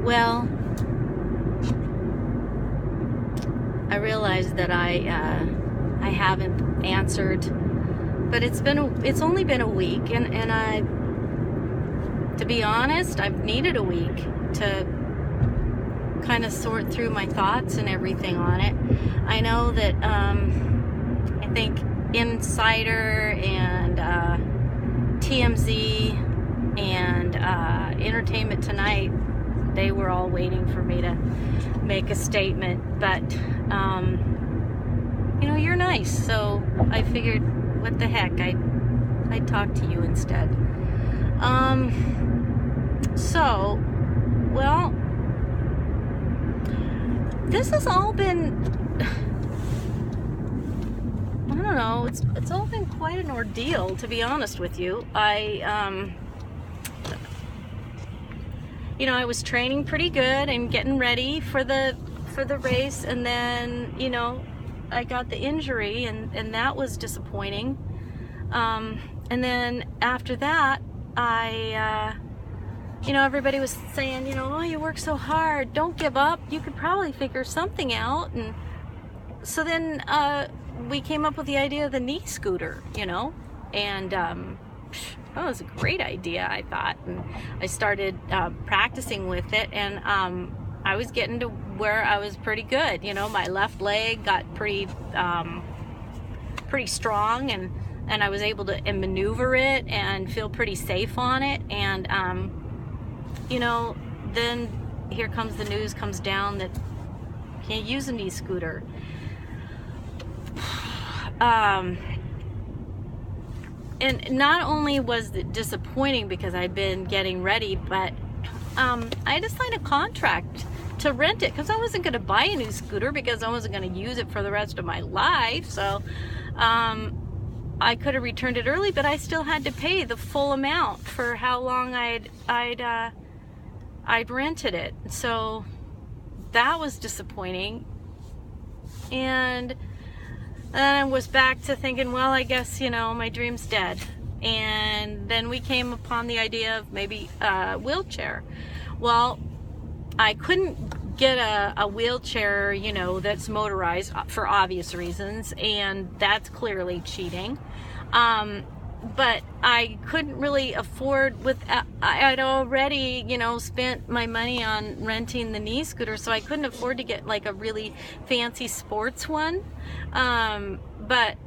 Well, I realized that I haven't answered, but it's only been a week, and to be honest, I've needed a week to kind of sort through my thoughts and everything on it. I know that I think Insider and TMZ and Entertainment Tonight, they were all waiting for me to make a statement, but you're nice, so I figured, what the heck, I'd talk to you instead. Well, this has all been, I don't know, it's all been quite an ordeal, to be honest with you. I was training pretty good and getting ready for the race, and then, I got the injury, and that was disappointing. And then after that, everybody was saying, oh, you work so hard, don't give up, you could probably figure something out. And so then we came up with the idea of the knee scooter, and that was a great idea, I thought. And I started practicing with it, and I was getting to where I was pretty good. My left leg got pretty strong, and I was able to maneuver it and feel pretty safe on it. And then here comes the news comes down that you can't use a knee scooter. And not only was it disappointing because I'd been getting ready, but I had to sign a contract to rent it, because I wasn't going to buy a new scooter because I wasn't going to use it for the rest of my life. So I could have returned it early, but I still had to pay the full amount for how long I'd rented it. So that was disappointing. And then I was back to thinking, well, I guess, my dream's dead. And then we came upon the idea of maybe a wheelchair. Well, I couldn't get a wheelchair, that's motorized for obvious reasons, and that's clearly cheating. But I couldn't really afford, I'd already, spent my money on renting the knee scooter, so I couldn't afford to get like a really fancy sports one. But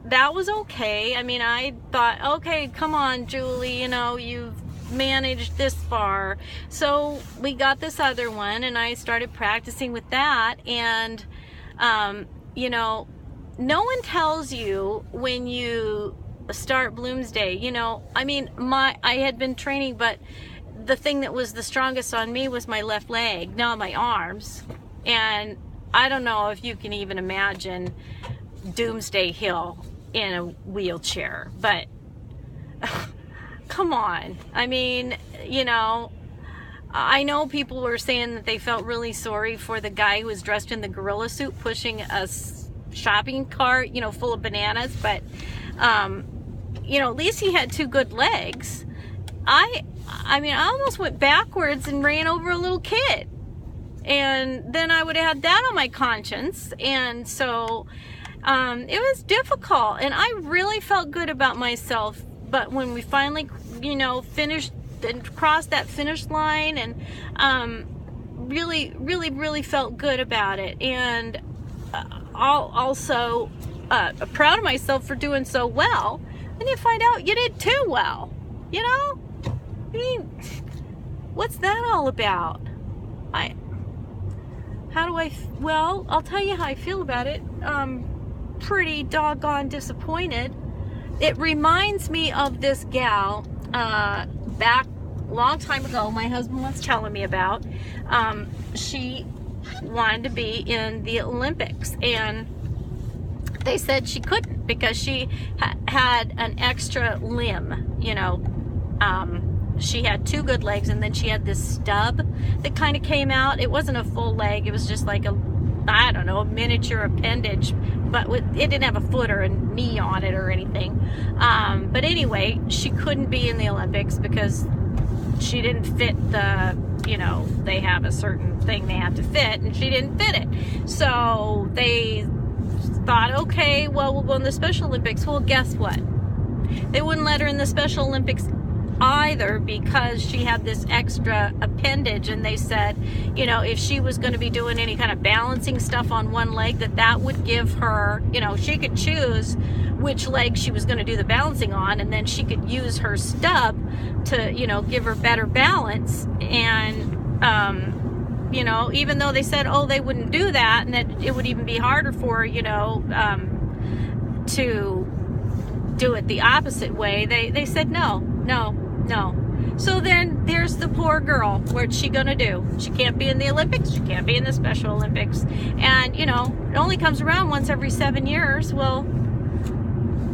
that was okay. I mean, I thought, okay, come on, Julie, you've managed this far. So we got this other one, and I started practicing with that. And, no one tells you when you start Bloomsday, I had been training, but the thing that was the strongest on me was my left leg, not my arms. And I don't know if you can even imagine Doomsday Hill in a wheelchair, but come on. I mean, I know people were saying that they felt really sorry for the guy who was dressed in the gorilla suit pushing a shopping cart, full of bananas, but at least he had two good legs. I almost went backwards and ran over a little kid, and then I would have had that on my conscience. And so it was difficult, and I really felt good about myself. But when we finally, finished and crossed that finish line, and really, really, really felt good about it. And also proud of myself for doing so well. Then you find out you did too well. I mean, what's that all about? Well, I'll tell you how I feel about it. Pretty doggone disappointed. It reminds me of this gal back a long time ago, my husband was telling me about. She wanted to be in the Olympics, and they said she couldn't because she had an extra limb. She had two good legs, and then she had this stub that kind of came out. It wasn't a full leg, it was just like a miniature appendage, but it didn't have a foot or a knee on it or anything. But anyway, she couldn't be in the Olympics because she didn't fit the, you know, they have a certain thing they have to fit, and she didn't fit it. So they thought, okay, well, we'll go in the Special Olympics. Well, guess what? They wouldn't let her in the Special Olympics either, because she had this extra appendage, and they said, you know, if she was going to be doing any kind of balancing stuff on one leg, that would give her, you know, she could choose which leg she was going to do the balancing on, and then she could use her stub to, you know, give her better balance. And you know, even though they said, oh, they wouldn't do that, and that it would even be harder for her, you know, to do it the opposite way, they said no. So then there's the poor girl. What's she gonna do? She can't be in the Olympics, she can't be in the Special Olympics, and you know, it only comes around once every 7 years. Well,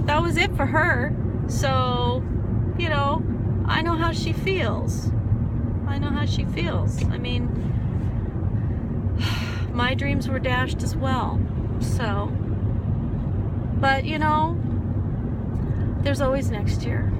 that was it for her. So, you know, I know how she feels. I mean, my dreams were dashed as well. So, but you know, there's always next year.